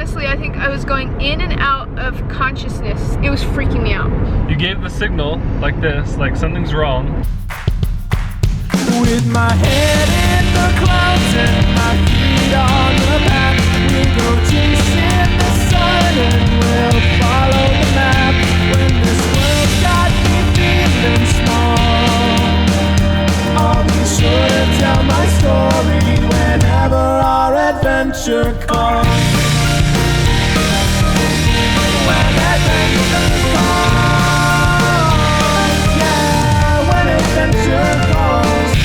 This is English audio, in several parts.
honestly, I think I was going in and out of consciousness. It was freaking me out. You gave the signal like this, like something's wrong. With my head in the clouds and my feet on the map, we go chasing the sun and we'll follow the map. When this world got me feeling small, I'll be sure to tell my story whenever our adventure calls. When adventure calls, yeah, when adventure calls.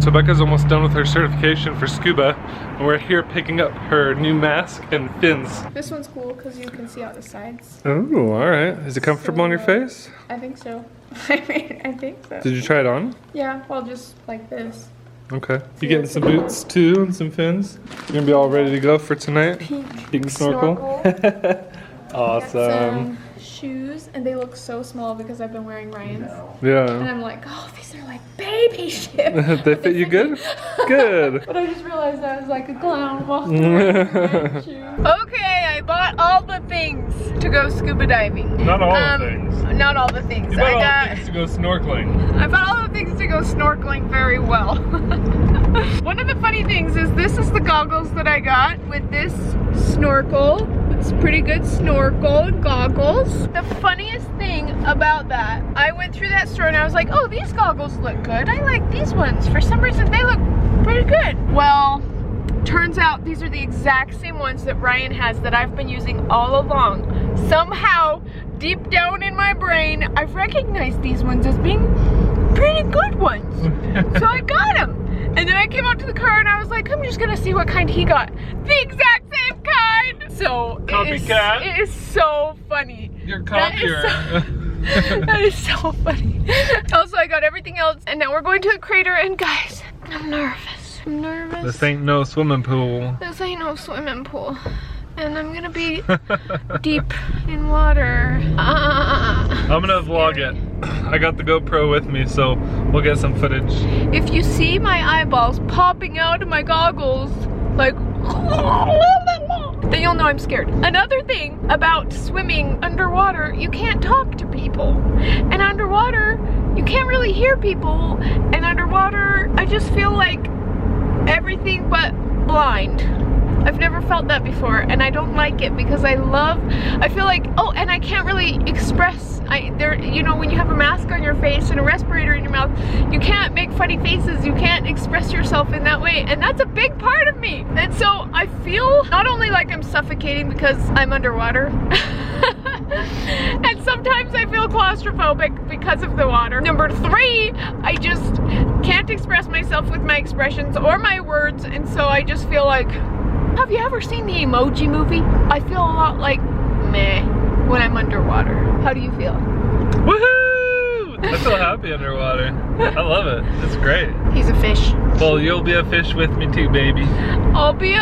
So Becca's almost done with her certification for scuba, and we're here picking up her new mask and fins. This one's cool because you can see out the sides. Oh, alright. Is it comfortable on your face? I think so. I mean, I think so. Did you try it on? Yeah, well, just like this. Okay. You getting some boots too and some fins? You're gonna be all ready to go for tonight? Pink snorkel. Awesome. Got some shoes, and they look so small because I've been wearing Ryan's. And Yeah. I'm like, oh, these are like baby shit. They fit you good? Good. But I just realized I was like a clown walking around. Okay, I bought all the things to go scuba diving. Not all the things. Not all the things. You bought all the things to go snorkeling. I bought all the things to go snorkeling very well. One of the funny things is this is the goggles that I got with this snorkel. It's pretty good snorkel and goggles. The funniest thing about that, I went through that store and I was like, oh, these goggles look good. I like these ones. For some reason, they look pretty good. Well, turns out these are the exact same ones that Ryan has that I've been using all along. Somehow, deep down in my brain, I've recognized these ones as being pretty good ones. So I got them. And then I came out to the car and I was like, I'm just gonna see what kind he got. The exact same kind! So Copycat. It is so funny. You're a copier. That is so funny. Also, I got everything else and now we're going to the crater and guys, I'm nervous. I'm nervous. This ain't no swimming pool. This ain't no swimming pool. And I'm gonna be deep in water. I'm gonna vlog it. I got the GoPro with me, so we'll get some footage. If you see my eyeballs popping out of my goggles, like, then you'll know I'm scared. Another thing about swimming underwater, you can't talk to people. And underwater, you can't really hear people. And underwater, I just feel like everything but blind. I've never felt that before and I don't like it because I feel like, oh, and I can't really express, you know, when you have a mask on your face and a respirator in your mouth, you can't make funny faces, you can't express yourself in that way, and that's a big part of me. And so I feel not only like I'm suffocating because I'm underwater, and sometimes I feel claustrophobic because of the water. Number 3, I just can't express myself with my expressions or my words, and so I just feel like, have you ever seen the Emoji Movie? I feel a lot like meh when I'm underwater. How do you feel? Woohoo! I feel happy underwater. I love it. It's great. He's a fish. Well, you'll be a fish with me too, baby. I'll be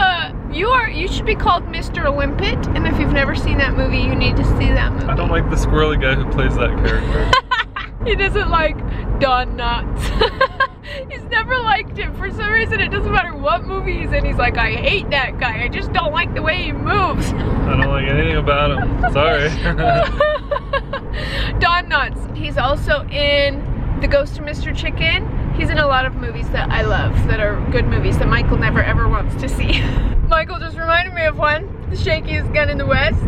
you should be called Mr. Limpet, and if you've never seen that movie, you need to see that movie. I don't like the squirrely guy who plays that character. He doesn't like Don Knotts. He's never liked him. For some reason, it doesn't matter what movie he's in. He's like, I hate that guy. I just don't like the way he moves. I don't like anything about him. Sorry. Don Knotts. He's also in The Ghost of Mr. Chicken. He's in a lot of movies that I love, that are good movies that Michael never ever wants to see. Michael just reminded me of one, The Shakiest Gun in the West.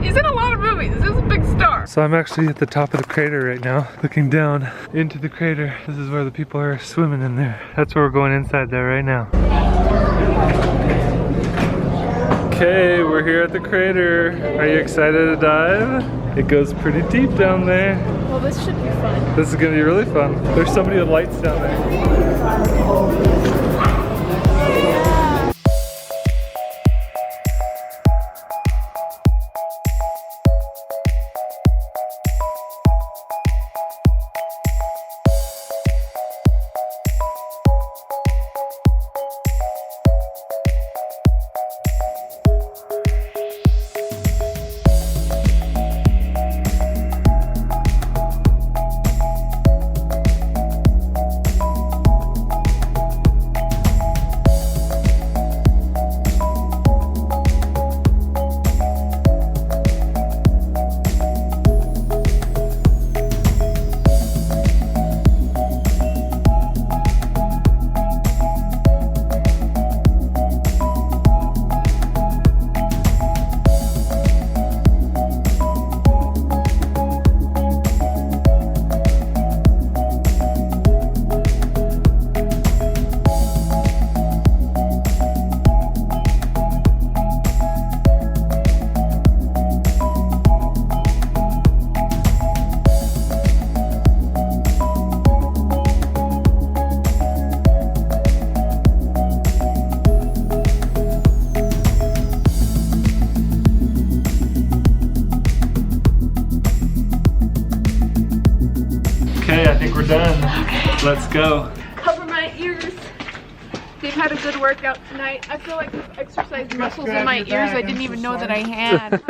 He's in a lot of movies. This is a big star. So I'm actually at the top of the crater right now, looking down into the crater. This is where the people are swimming in there. That's where we're going inside there right now. Okay, we're here at the crater. Are you excited to dive? It goes pretty deep down there. Well, this should be fun. This is gonna be really fun. There's somebody with lights down there. Let's go. Cover my ears. They've had a good workout tonight. I feel like I've exercised muscles in my ears I didn't even know that I had.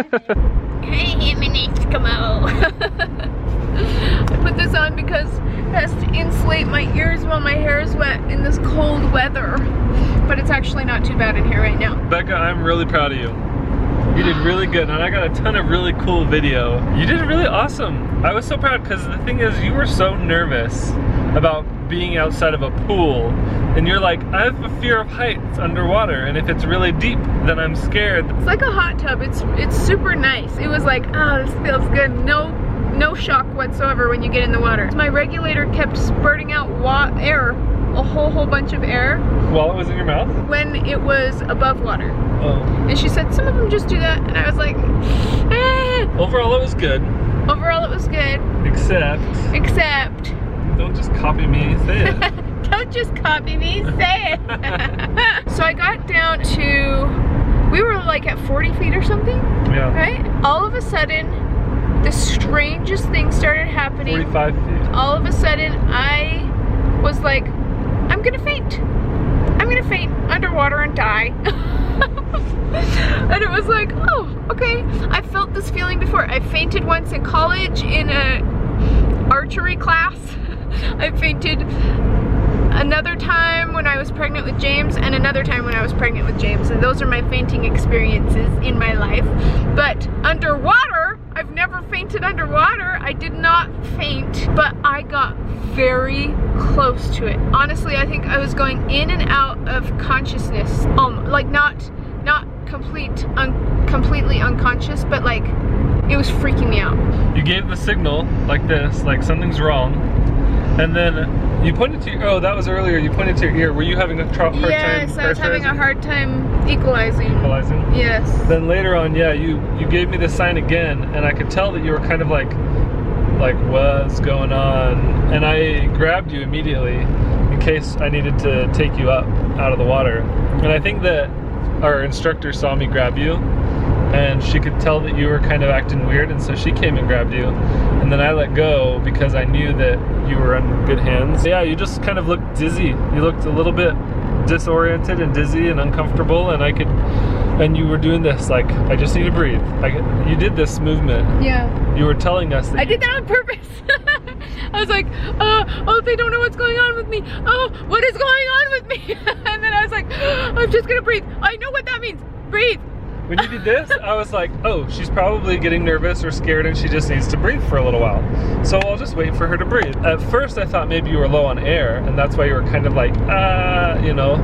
Hey, my name's Eskimo. I put this on because it has to insulate my ears while my hair is wet in this cold weather. But it's actually not too bad in here right now. Becca, I'm really proud of you. You did really good, and I got a ton of really cool video. You did really awesome. I was so proud because the thing is, you were so nervous about being outside of a pool, and you're like, I have a fear of heights underwater, and if it's really deep, then I'm scared. It's like a hot tub. It's super nice. It was like, oh, this feels good. No shock whatsoever when you get in the water. My regulator kept spurting out air, a whole bunch of air. While it was in your mouth? When it was above water. Oh. And she said, some of them just do that, and I was like, eh. Overall, it was good. Overall, it was good. Except. Don't just copy me, say it. Don't just copy me, say it. So I got down to, we were like at 40 feet or something. Yeah. Right? All of a sudden, the strangest thing started happening. 45 feet. All of a sudden, I was like, I'm gonna faint. I'm gonna faint underwater and die. And it was like, oh, okay. I felt this feeling before. I fainted once in college in a archery class. I fainted another time when I was pregnant with James, and another time when I was pregnant with James, and those are my fainting experiences in my life. But underwater, I've never fainted underwater. I did not faint, but I got very close to it. Honestly, I think I was going in and out of consciousness, like not completely unconscious, but like it was freaking me out. You gave the signal like this, like something's wrong, and then you pointed to your, oh, that was earlier, you pointed to your ear. Were you having a hard time? Yes, I was having a hard time equalizing. Yes. Then later on, yeah, you gave me the sign again, and I could tell that you were kind of like what's going on? And I grabbed you immediately in case I needed to take you up out of the water. And I think that our instructor saw me grab you, and she could tell that you were kind of acting weird, and so she came and grabbed you, and then I let go because I knew that you were in good hands. Yeah, you just kind of looked dizzy. You looked a little bit disoriented and dizzy and uncomfortable, and you were doing this like, I just need to breathe. You did this movement. Yeah. You were telling us that I did that on purpose. I was like, oh, they don't know what's going on with me. Oh, what is going on with me? And then I was like, I'm just gonna breathe. I know what that means. Breathe. When you did this, I was like, oh, she's probably getting nervous or scared and she just needs to breathe for a little while. So I'll just wait for her to breathe. At first I thought maybe you were low on air, and that's why you were kind of like, you know.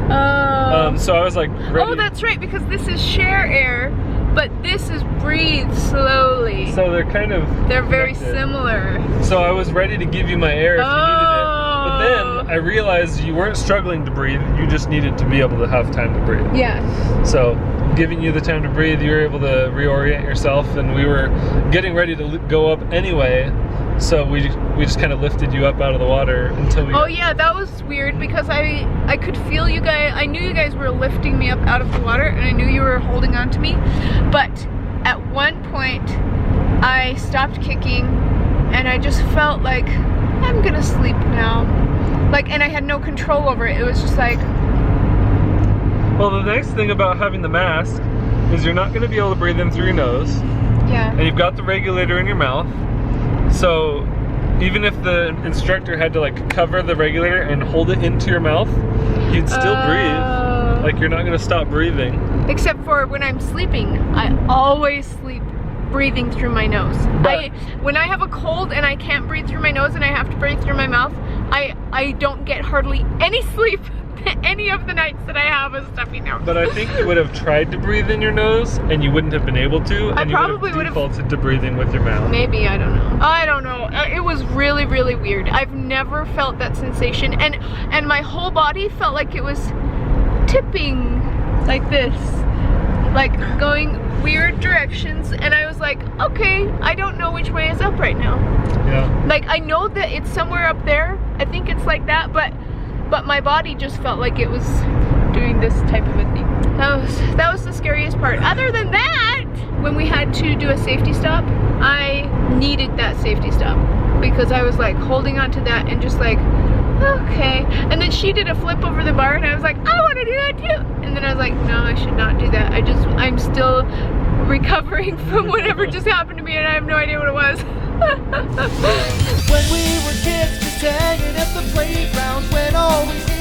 So I was like, ready. Oh, that's right, because this is share air, but this is breathe slowly. So they're kind of They're very connected. Similar. So I was ready to give you my air if you needed it. But then I realized you weren't struggling to breathe, you just needed to be able to have time to breathe. Yeah. So giving you the time to breathe, you were able to reorient yourself, and we were getting ready to go up anyway. So we just kind of lifted you up out of the water until we... Oh yeah, that was weird because I could feel you guys, I knew you guys were lifting me up out of the water, and I knew you were holding on to me. But at one point, I stopped kicking, and I just felt like, I'm gonna sleep now. Like, and I had no control over it. It was just like... Well, the nice thing about having the mask is you're not gonna be able to breathe in through your nose. Yeah. And you've got the regulator in your mouth. So even if the instructor had to like cover the regulator and hold it into your mouth, you'd still breathe. Like, you're not gonna stop breathing. Except for when I'm sleeping, I always sleep breathing through my nose. When I have a cold and I can't breathe through my nose and I have to breathe through my mouth, I don't get hardly any sleep any of the nights that I have a stuffy nose. But I think you would have tried to breathe in your nose and you wouldn't have been able to, and you would have defaulted to breathing with your mouth. Maybe, I don't know. I don't know. It was really, really weird. I've never felt that sensation, and my whole body felt like it was tipping like this, like going weird directions, and I was like, okay, I don't know which way is up right now. Yeah. Like, I know that it's somewhere up there. I think it's like that, but my body just felt like it was doing this type of a thing. That was the scariest part. Other than that, when we had to do a safety stop, I needed that safety stop. because I was like holding on to that and just like, okay. And then she did a flip over the bar and I was like, I want to do that too. And then I was like, no, I should not do that. I'm still recovering from whatever just happened to me and I have no idea what it was. When we were kids, just hanging at the playground, when all we